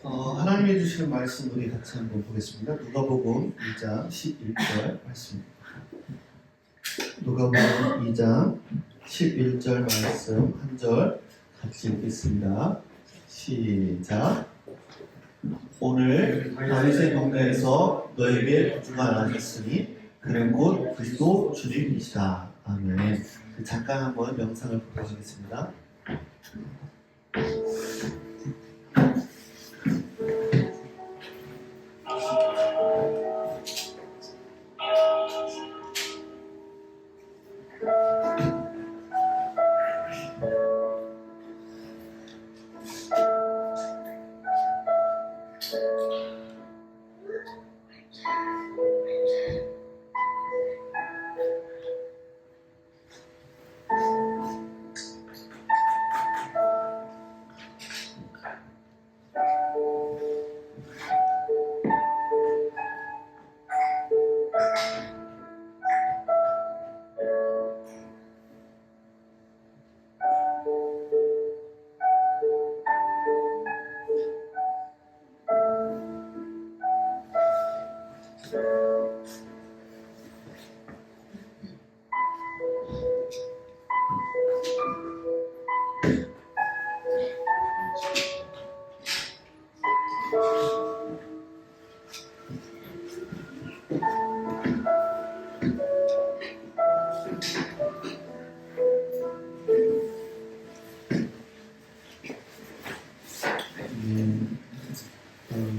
하나님이 주시는 말씀 우리 같이 한번 보겠습니다. 누가복음 2장 11절 말씀입니다. 누가복음 2장 11절 말씀 한 절 같이 읽겠습니다. 시작. 오늘 다윗의 동네에서 너에게 구주가 나셨으니 그는 곧 그리스도 주님이시다. 아멘. 잠깐 한번 영상을 보도록 하겠습니다.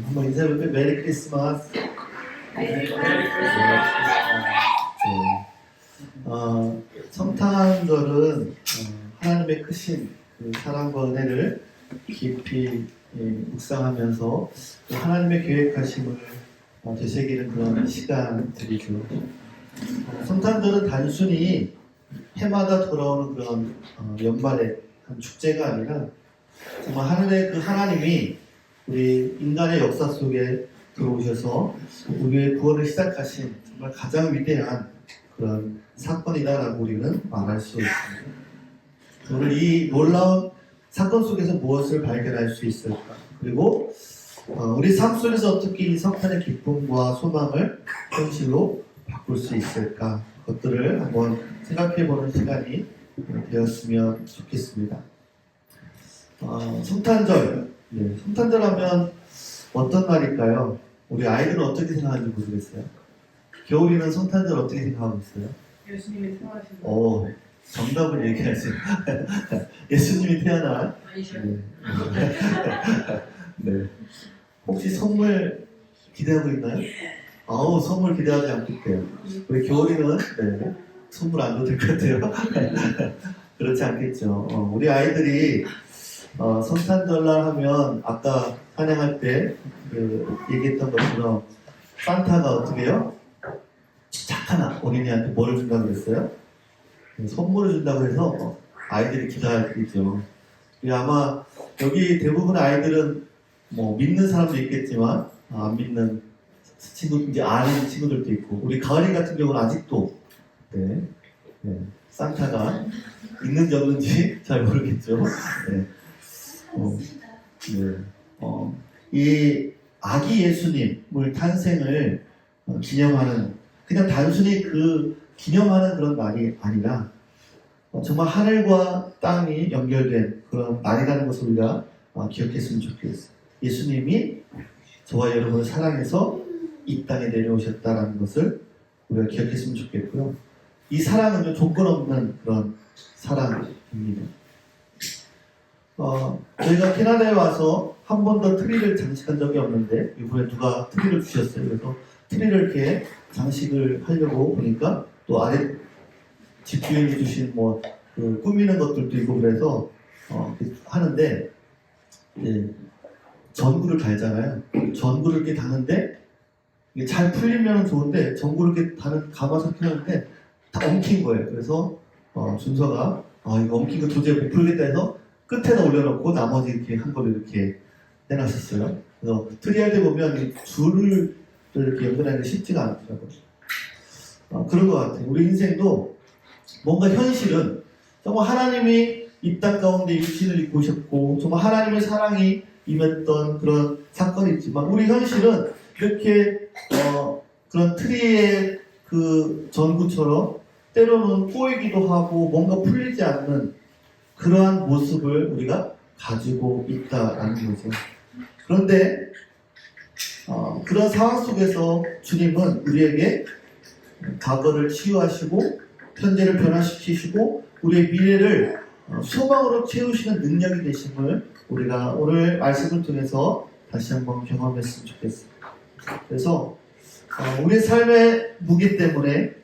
한번 인사해볼까요? 메리 크리스마스. 성탄절은 하나님의 크신 그 사랑과 은혜를 깊이 묵상하면서 하나님의 계획하심을 되새기는 그런 시간들이죠. 성탄절은 단순히 해마다 돌아오는 그런 연말의 한 축제가 아니라 정말 하늘의 그 하나님이 우리 인간의 역사 속에 들어오셔서 우리의 구원을 시작하신 정말 가장 위대한 그런 사건이다라고 우리는 말할 수 있습니다. 오늘 이 놀라운 사건 속에서 무엇을 발견할 수 있을까? 그리고 우리 삶 속에서 어떻게 이 성탄의 기쁨과 소망을 현실로 바꿀 수 있을까? 그것들을 한번 생각해보는 시간이 되었으면 좋겠습니다. 성탄절. 네, 성탄절 하면 어떤 날일까요? 우리 아이들은 어떻게 생각하는지 모르겠어요. 겨울이는 성탄절 어떻게 생각하고 있어요? 예수님이 태어나신 오, 정답을 얘기하세요. 예수님이 태어난. 네. 혹시 선물 기대하고 있나요? 선물 기대하지 않겠대요. 우리 겨울이는 네, 선물 안 줘도 될 것 같아요. 그렇지 않겠죠. 우리 아이들이 성탄절날 하면 아까 찬양할 때 얘기했던 것처럼 산타가 어떻게 해요? 착한 어린이한테 뭐를 준다고 그랬어요? 선물을 준다고 해서 아이들이 기다리죠. 아마 여기 대부분의 아이들은 뭐 믿는 사람도 있겠지만 안 믿는 친구, 이제 아는 친구들도 있고, 우리 가을이 같은 경우는 아직도 산타가 있는지 없는지 잘 모르겠죠. 이 아기 예수님을 탄생을 기념하는, 그냥 단순히 그 기념하는 그런 날이 아니라 정말 하늘과 땅이 연결된 그런 날이라는 것을 우리가 기억했으면 좋겠어요. 예수님이 저와 여러분을 사랑해서 이 땅에 내려오셨다는 것을 우리가 기억했으면 좋겠고요. 이 사랑은 조건 없는 그런 사랑입니다. 저희가 캐나다에 와서 한 번도 트리를 장식한 적이 없는데 이번에 누가 트리를 주셨어요. 그래서 트리를 이렇게 장식을 하려고 보니까 또 아래 집주인이 주신 그 꾸미는 것들도 있고 그래서 하는데 전구를 달잖아요. 전구를 이렇게 다는데 이게 잘 풀리면 좋은데 전구를 이렇게 감아서 펴는데 다 엉킨 거예요. 그래서 준서가 이거 엉킨 거 도저히 못 풀겠다 해서 끝에다 올려놓고 나머지 이렇게 한 거를 이렇게 해놨었어요. 그래서 트리할 때 보면 이 줄을 이렇게 연결하는 게 쉽지가 않더라고요. 그런 것 같아요. 우리 인생도 뭔가 현실은 정말 하나님이 이 땅 가운데 육신을 입고 오셨고 정말 하나님의 사랑이 임했던 그런 사건이 있지만 우리 현실은 이렇게 그런 트리의 그 전구처럼 때로는 꼬이기도 하고 뭔가 풀리지 않는 그러한 모습을 우리가 가지고 있다라는 거죠. 그런데 그런 상황 속에서 주님은 우리에게 과거를 치유하시고 현재를 변화시키시고 우리의 미래를 소망으로 채우시는 능력이 되심을 우리가 오늘 말씀을 통해서 다시 한번 경험했으면 좋겠습니다. 그래서 우리의 삶의 무게 때문에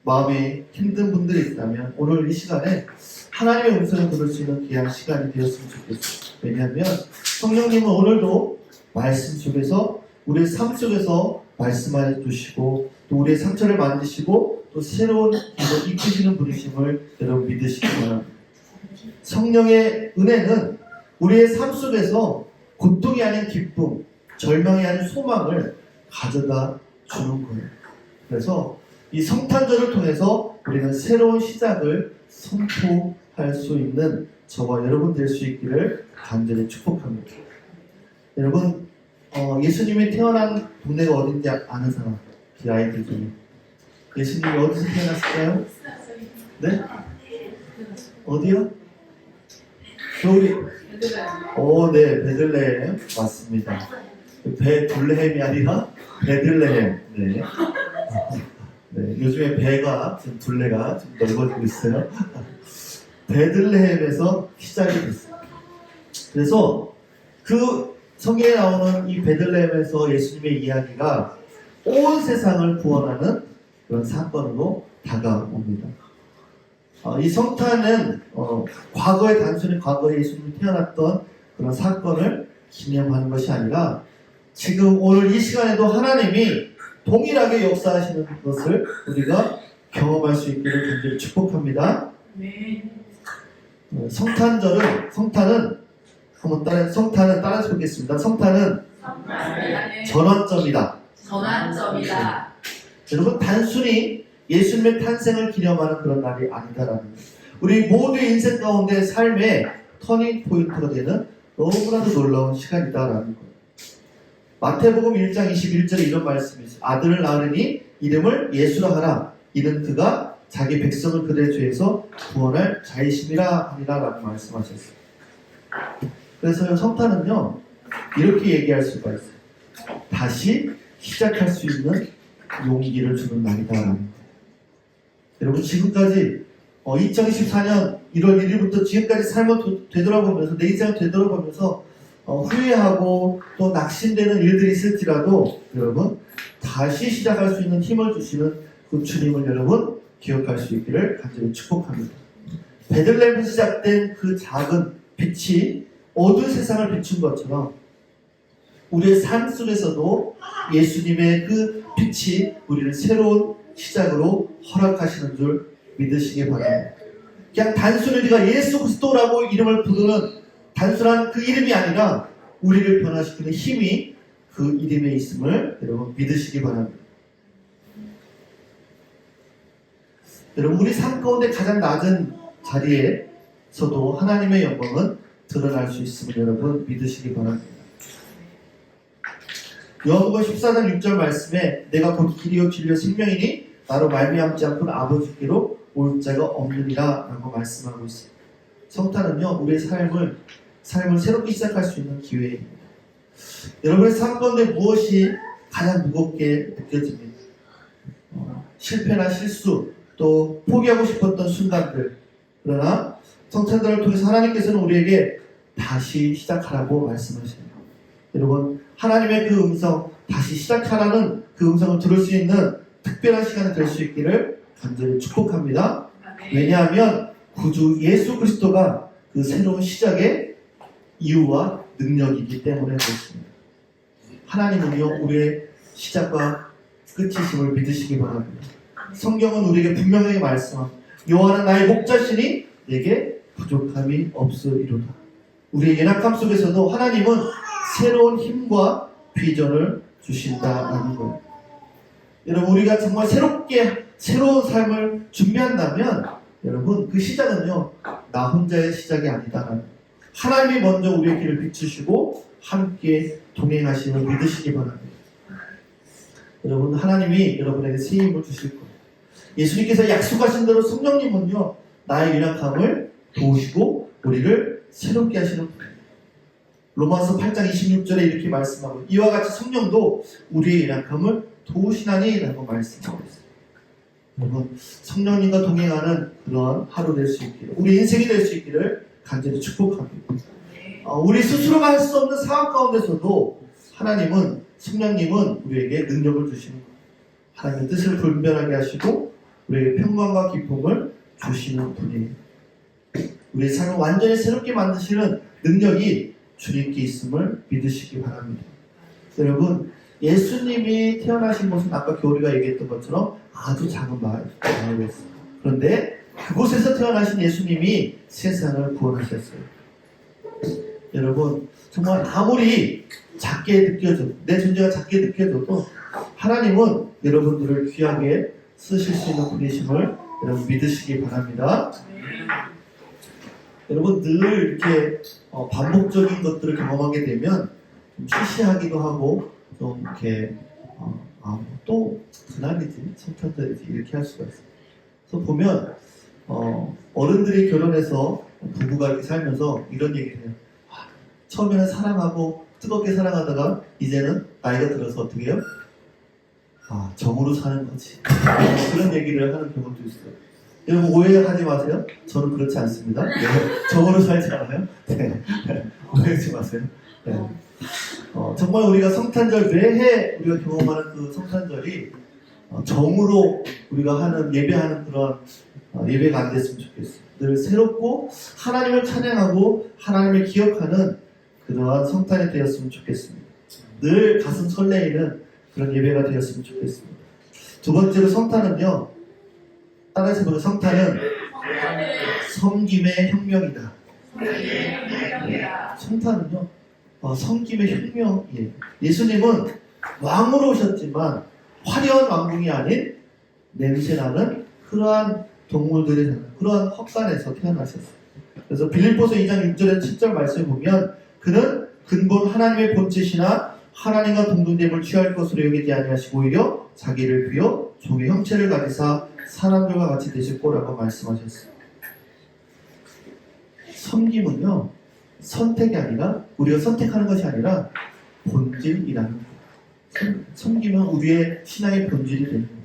마음이 힘든 분들이 있다면 오늘 이 시간에 하나님의 음성을 들을 수 있는 귀한 시간이 되었으면 좋겠습니다. 왜냐하면 성령님은 오늘도 말씀 속에서 우리의 삶 속에서 말씀해 주시고 또 우리의 상처를 만드시고 또 새로운 길을 이끄시는 분이심을 여러분 믿으시기 바랍니다. 성령의 은혜는 우리의 삶 속에서 고통이 아닌 기쁨, 절망이 아닌 소망을 가져다 주는 거예요. 그래서 이 성탄절을 통해서 우리는 새로운 시작을 선포할 수 있는 저와 여러분 될 수 있기를 간절히 축복합니다. 여러분 예수님이 태어난 동네가 어딘지 아는 사람? 이 아이들 중에 예수님이 어디서 태어났을까요? 네? 어디요? 겨울이 네, 베들레헴 맞습니다. 베들레헴이 아니라 베들레헴. 네. 네, 요즘에 배가 지금 둘레가 좀 넓어지고 있어요. 베들레헴에서 시작이 됐어요. 그래서 그 성경에 나오는 이 베들레헴에서 예수님의 이야기가 온 세상을 구원하는 그런 사건으로 다가옵니다. 이 성탄은 과거에 단순히 과거에 예수님이 태어났던 그런 사건을 기념하는 것이 아니라 지금 오늘 이 시간에도 하나님이 동일하게 역사하시는 것을 우리가 경험할 수 있기를 간절히 축복합니다. 성탄은 따라서 보겠습니다. 성탄은 전환점이다. 여러분 단순히 예수님의 탄생을 기념하는 그런 날이 아니다라는 거예요. 우리 모두의 인생 가운데 삶의 터닝 포인트가 되는 너무나도 놀라운 시간이다라는 거예요. 마태복음 1장 21절에 이런 말씀이 있어요. 아들을 낳으니 이름을 예수라 하라. 이는 그가 자기 백성을 그들의 죄에서 구원할 자이심이라 하니라 라고 말씀하셨어요. 그래서 성탄은요 이렇게 얘기할 수가 있어요. 다시 시작할 수 있는 용기를 주는 날이다라는 거예요. 여러분 지금까지 2024년 1월 1일부터 지금까지 삶을 되돌아보면서 내 인생을 되돌아보면서 후회하고 또 낙심되는 일들이 있을지라도 여러분 다시 시작할 수 있는 힘을 주시는 그 주님을 여러분 기억할 수 있기를 간절히 축복합니다. 베들레헴에서 시작된 그 작은 빛이 어두운 세상을 비춘 것처럼 우리의 삶 속에서도 예수님의 그 빛이 우리를 새로운 시작으로 허락하시는 줄 믿으시기 바랍니다. 그냥 단순히 우리가 예수 그리스도라고 이름을 부르는 단순한 그 이름이 아니라 우리를 변화시키는 힘이 그 이름에 있음을 여러분 믿으시기 바랍니다. 여러분 우리 삶 가운데 가장 낮은 자리에서도 하나님의 영광은 드러날 수 있음을 여러분 믿으시기 바랍니다. 요한복음 14장 6절 말씀에 내가 곧 길이요 진리요 생명이니 나로 말미암지 않고는 아버지께로 올 자가 없느니라 라고 말씀하고 있습니다. 성탄은요 우리의 삶을 새롭게 시작할 수 있는 기회입니다. 여러분의 삶 가운데 무엇이 가장 무겁게 느껴집니까? 실패나 실수 또 포기하고 싶었던 순간들. 그러나 성탄절을 통해서 하나님께서는 우리에게 다시 시작하라고 말씀하십니다. 여러분 하나님의 그 음성 다시 시작하라는 그 음성을 들을 수 있는 특별한 시간이 될 수 있기를 간절히 축복합니다. 왜냐하면 구주 예수 그리스도가 그 새로운 시작의 이유와 능력이기 때문에 그렇습니다. 하나님은요 우리의 시작과 끝이심을 믿으시기 바랍니다. 성경은 우리에게 분명하게 말씀합니다. 여호와는 나의 목자시니 내게 부족함이 없으리로다. 우리의 연약함 속에서도 하나님은 새로운 힘과 비전을 주신다는 거예요. 여러분 우리가 정말 새로운 삶을 준비한다면 여러분 그 시작은요 나 혼자의 시작이 아니다라는 거예요. 하나님이 먼저 우리의 길을 비추시고 함께 동행하심을 믿으시기 바랍니다. 여러분, 하나님이 여러분에게 새 힘을 주실 거예요. 예수님께서 약속하신 대로 성령님은요, 나의 연약함을 도우시고 우리를 새롭게 하시는 분이에요. 로마서 8장 26절에 이렇게 말씀하고, 이와 같이 성령도 우리의 연약함을 도우시나니 라고 말씀하고 있어요. 여러분, 성령님과 동행하는 그런 하루 될 수 있기를, 우리 인생이 될 수 있기를 간절히 축복합니다. 우리 스스로가 할 수 없는 상황 가운데서도 하나님은, 성령님은 우리에게 능력을 주시는 거예요. 하나님의 뜻을 분별하게 하시고 우리에게 평강과 기쁨을 주시는 분이에요. 우리의 삶을 완전히 새롭게 만드시는 능력이 주님께 있음을 믿으시기 바랍니다. 여러분, 예수님이 태어나신 곳은 아까 교리가 얘기했던 것처럼 아주 작은 마을이었어요. 그런데 그곳에서 태어나신 예수님이 세상을 구원하셨어요. 여러분, 정말 아무리 작게 느껴져도, 내 존재가 작게 느껴져도 하나님은 여러분들을 귀하게 쓰실 수 있는 분이심을 여러분 믿으시기 바랍니다. 여러분, 늘 이렇게 반복적인 것들을 경험하게 되면 좀 시시하기도 하고 좀 이렇게 또 그날이지, 성탄절이지 이렇게 할 수가 있어요. 그래서 보면 어른들이 결혼해서 부부가 이렇게 살면서 이런 얘기를 해요. 처음에는 사랑하고 뜨겁게 사랑하다가 이제는 나이가 들어서 어떻게 해요? 정으로 사는 거지. 그런 얘기를 하는 경우도 있어요. 여러분, 오해하지 마세요. 저는 그렇지 않습니다. 네, 정으로 살지 않아요. 네. 오해하지 마세요. 네. 정말 우리가 성탄절, 매해 우리가 경험하는 그 성탄절이 정으로 우리가 하는, 예배하는 그런 예배가 안 됐으면 좋겠어요. 늘 새롭고 하나님을 찬양하고 하나님을 기억하는 그러한 성탄이 되었으면 좋겠습니다. 늘 가슴 설레이는 그런 예배가 되었으면 좋겠습니다. 두 번째로 성탄은요, 따라해서 보면 성탄은 섬김의 혁명이다. 성탄은요, 섬김의 혁명이에요. 예수님은 왕으로 오셨지만 화려한 왕궁이 아닌 냄새나는 그러한 동물들이 사는 그러한 헛간에서 태어나셨어요. 그래서 빌립보서 2장 6절에서 7절 말씀을 보면, 그는 근본 하나님의 본체시나 하나님과 동등됨을 취할 것으로 여기지 아니하시고 오히려 자기를 비워 종의 형체를 가지사 사람들과 같이 되실 거라고 말씀하셨어요. 섬김은요, 선택이 아니라, 우리가 선택하는 것이 아니라 본질이라는 거예요. 섬김은 우리의 신앙의 본질이 되는 거예요.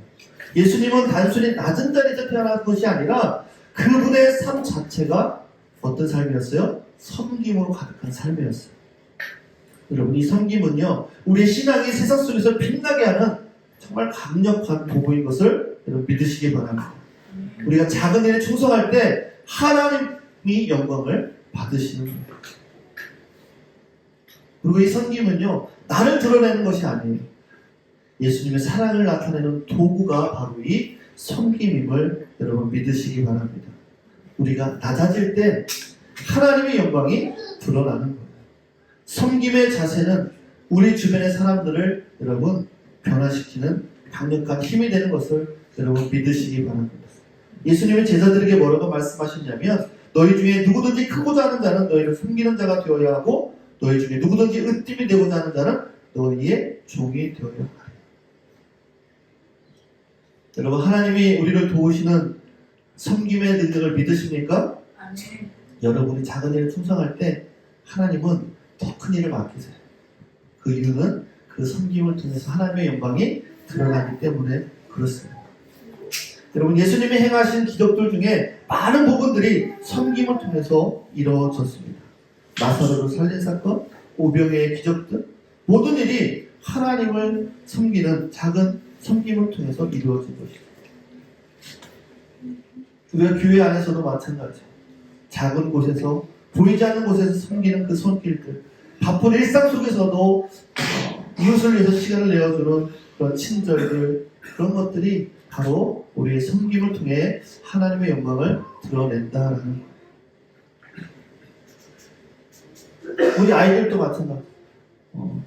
예수님은 단순히 낮은 자리에서 태어난 것이 아니라 그분의 삶 자체가 어떤 삶이었어요? 섬김으로 가득한 삶이었어요. 여러분, 이 섬김은요, 우리의 신앙이 세상 속에서 빛나게 하는 정말 강력한 도구인 것을 여러분 믿으시기 바랍니다. 우리가 작은 일에 충성할 때 하나님이 영광을 받으시는 거예요. 그리고 이 섬김은요, 나를 드러내는 것이 아니에요. 예수님의 사랑을 나타내는 도구가 바로 이 섬김임을 여러분 믿으시기 바랍니다. 우리가 낮아질 때 하나님의 영광이 드러나는 거예요. 섬김의 자세는 우리 주변의 사람들을 여러분 변화시키는 강력한 힘이 되는 것을 여러분 믿으시기 바랍니다. 예수님은 제자들에게 뭐라고 말씀하셨냐면, 너희 중에 누구든지 크고자 하는 자는 너희를 섬기는 자가 되어야 하고, 너희 중에 누구든지 으뜸이 되고자 하는 자는 너희의 종이 되어야 하라. 여러분, 하나님이 우리를 도우시는 섬김의 능력을 믿으십니까? 아멘. 여러분이 작은 일에 충성할 때 하나님은 더 큰 일을 맡기세요. 그 이유는 그 섬김을 통해서 하나님의 영광이 드러나기 때문에 그렇습니다. 여러분, 예수님이 행하신 기적들 중에 많은 부분들이 섬김을 통해서 이루어졌습니다. 나사로를 살린 사건, 오병이의 기적들, 모든 일이 하나님을 섬기는 작은 섬김을 통해서 이루어진 것입니다. 우리가 교회 안에서도 마찬가지죠. 작은 곳에서, 보이지 않는 곳에서 섬기는 그 손길들, 바쁜 일상 속에서도 이웃을 위해서 시간을 내어주는 그런 친절들, 그런 것들이 바로 우리의 섬김을 통해 하나님의 영광을 드러낸다라는 거예요. 우리 아이들도 마찬가지.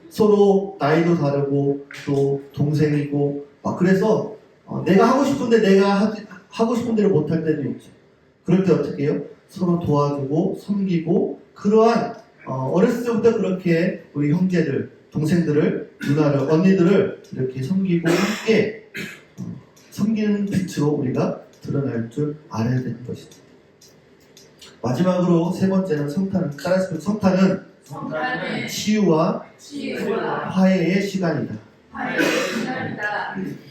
서로 나이도 다르고 또 동생이고 그래서 내가 하고 싶은데 내가 하고 싶은 대로 못할 때도 있죠. 그럴 때 어떻게 해요? 서로 도와주고 섬기고 그러한 어렸을 때부터 그렇게 우리 형제들, 동생들을, 누나를, 언니들을 이렇게 섬기고 함께 섬기는 빛으로 우리가 드러날 줄 알아야 되는 것이죠. 마지막으로 세 번째는 성탄은 치유와 화해의 시간이다.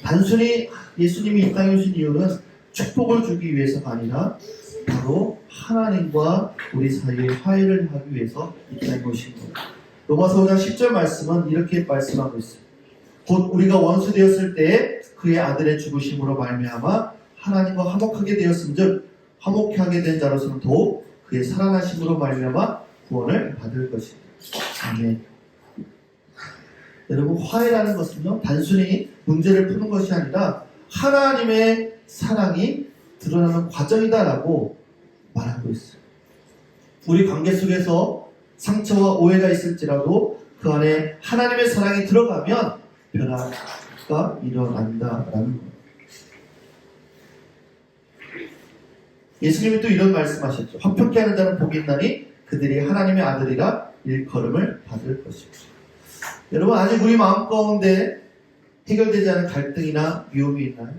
단순히 예수님이 이 땅에 오신 이유는 축복을 주기 위해서가 아니라 바로 하나님과 우리 사이의 화해를 하기 위해서 이 땅에 오신 거예요. 로마서 5장 10절 말씀은 이렇게 말씀하고 있어요. 곧 우리가 원수 되었을 때에 그의 아들의 죽으심으로 말미암아 하나님과 화목하게 되었음즉 화목하게 하게 된 자로서는 더욱 그의 살아나심으로 말미암아 구원을 받을 것입니다. 아멘. 여러분, 화해라는 것은요, 단순히 문제를 푸는 것이 아니라 하나님의 사랑이 드러나는 과정이다라고 말하고 있어요. 우리 관계 속에서 상처와 오해가 있을지라도 그 안에 하나님의 사랑이 들어가면 변화가 일어난다라는 거예요. 예수님이 또 이런 말씀하셨죠. 화평케 하는 자는 복이 있나니 그들이 하나님의 아들이라 일컬음을 받을 것입니다. 여러분, 아직 우리 마음 가운데 해결되지 않은 갈등이나 미움이 있나요?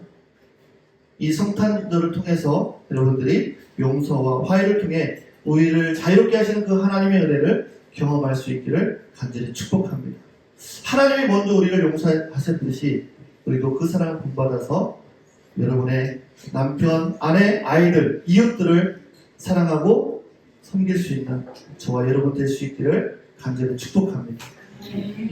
이 성탄절을 통해서 여러분들이 용서와 화해를 통해 우리를 자유롭게 하시는 그 하나님의 은혜를 경험할 수 있기를 간절히 축복합니다. 하나님이 먼저 우리를 용서하셨듯이 우리도 그 사랑을 본받아서 여러분의 남편, 아내, 아이들, 이웃들을 사랑하고 섬길 수 있는 저와 여러분 될 수 있기를 간절히 축복합니다.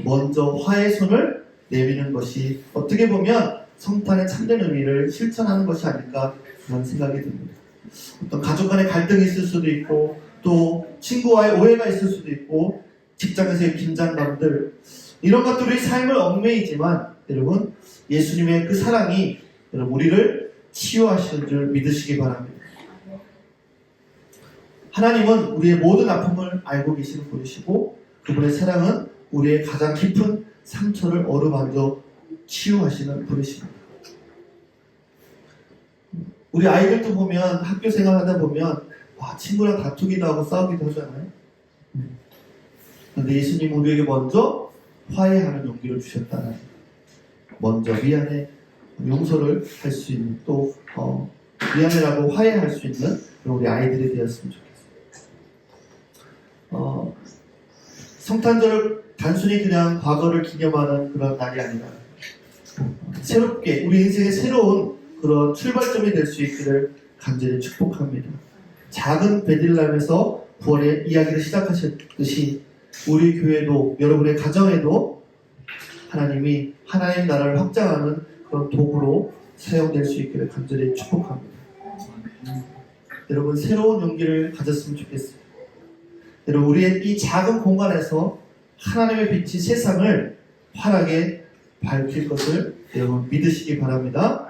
먼저 화해의 손을 내미는 것이 어떻게 보면 성탄의 참된 의미를 실천하는 것이 아닐까 그런 생각이 듭니다. 어떤 가족 간의 갈등이 있을 수도 있고 또 친구와의 오해가 있을 수도 있고 직장에서의 긴장감들 이런 것들이 삶을 얽매이지만 여러분 예수님의 그 사랑이 여러분 우리를 치유하시는 줄 믿으시기 바랍니다. 하나님은 우리의 모든 아픔을 알고 계시는 분이시고 그분의 사랑은 우리의 가장 깊은 상처를 어루만져 치유하시는 분이십니다. 우리 아이들도 보면 학교 생활하다 보면 친구랑 다투기도 하고 싸우기도 하잖아요. 그런데 예수님은 우리에게 먼저 화해하는 용기를 주셨다는 먼저 미안해 용서를 할 수 있는 또 미안해라고 화해할 수 있는 우리 아이들이 되었으면 좋겠어요. 성탄절을 단순히 그냥 과거를 기념하는 그런 날이 아니라 새롭게 우리 인생의 새로운 그런 출발점이 될 수 있기를 간절히 축복합니다. 작은 베들레헴에서 구원의 이야기를 시작하셨듯이 우리 교회도 여러분의 가정에도 하나님이 하나님 나라를 확장하는 그런 도구로 사용될 수 있기를 간절히 축복합니다. 여러분 새로운 용기를 가졌으면 좋겠어요. 여러분 우리의 이 작은 공간에서 하나님의 빛이 세상을 환하게 밝힐 것을 여러분 믿으시기 바랍니다.